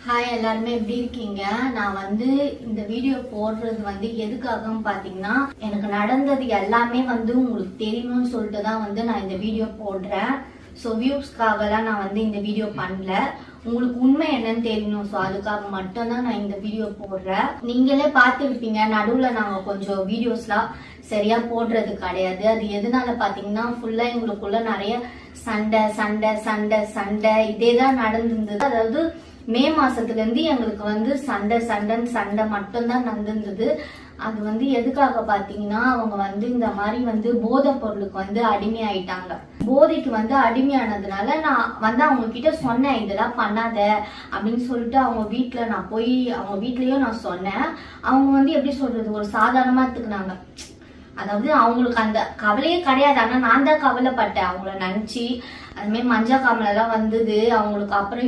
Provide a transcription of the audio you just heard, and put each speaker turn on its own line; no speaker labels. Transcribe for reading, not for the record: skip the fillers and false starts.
Hi, எல்லாருமே எப்படி இருக்கீங்க? நான் இந்த வீடியோ போடுறது எதுக்காக பாத்தீங்கன்னா, எனக்கு நடந்தது எல்லாமே உங்களுக்கு தெரியணும்னு சொல்லிட்டு தான் நான் இந்த வீடியோ போடுறேன். ஸோ வியூஸ்க்காகலாம் நான் இந்த வீடியோ பண்ணல. உங்களுக்கு உண்மை என்னன்னு தெரியணும். ஸோ அதுக்காக மட்டும்தான் நான் இந்த வீடியோ போடுறேன். நீங்களே பார்த்துருப்பீங்க, நடுவில் நாங்கள் கொஞ்சம் வீடியோஸ்லாம் சரியா போடுறது கிடையாது. அது எதனால பாத்தீங்கன்னா, ஃபுல்லா எங்களுக்குள்ள நிறைய சண்டை சண்டை சண்டை சண்டை இதே தான் நடந்திருந்தது. அதாவது மே மாசத்துல இருந்து எங்களுக்கு சண்டை சண்டைன்னு சண்டை மட்டும்தான் நடந்திருந்தது. அது எதுக்காக பாத்தீங்கன்னா, அவங்க இந்த மாதிரி போதை பொருளுக்கு அடிமை ஆயிட்டாங்க. போதைக்கு அடிமையானதுனால நான் அவங்க கிட்ட சொன்னேன், இதெல்லாம் பண்ணாத அப்படின்னு சொல்லிட்டு. அவங்க வீட்டுல நான் போய் அவங்க வீட்லயும் நான் சொன்னேன். அவங்க எப்படி சொல்றது, ஒரு சாதாரணமா எடுத்துக்கினாங்க. அதாவது அவங்களுக்கு அந்த கவலையே கிடையாது. ஆனா நான் தான் கவலைப்பட்டேன் அவங்கள நினைச்சு. அது மாதிரி மஞ்சள் காமலை எல்லாம் வந்தது அவங்களுக்கு. அப்புறம்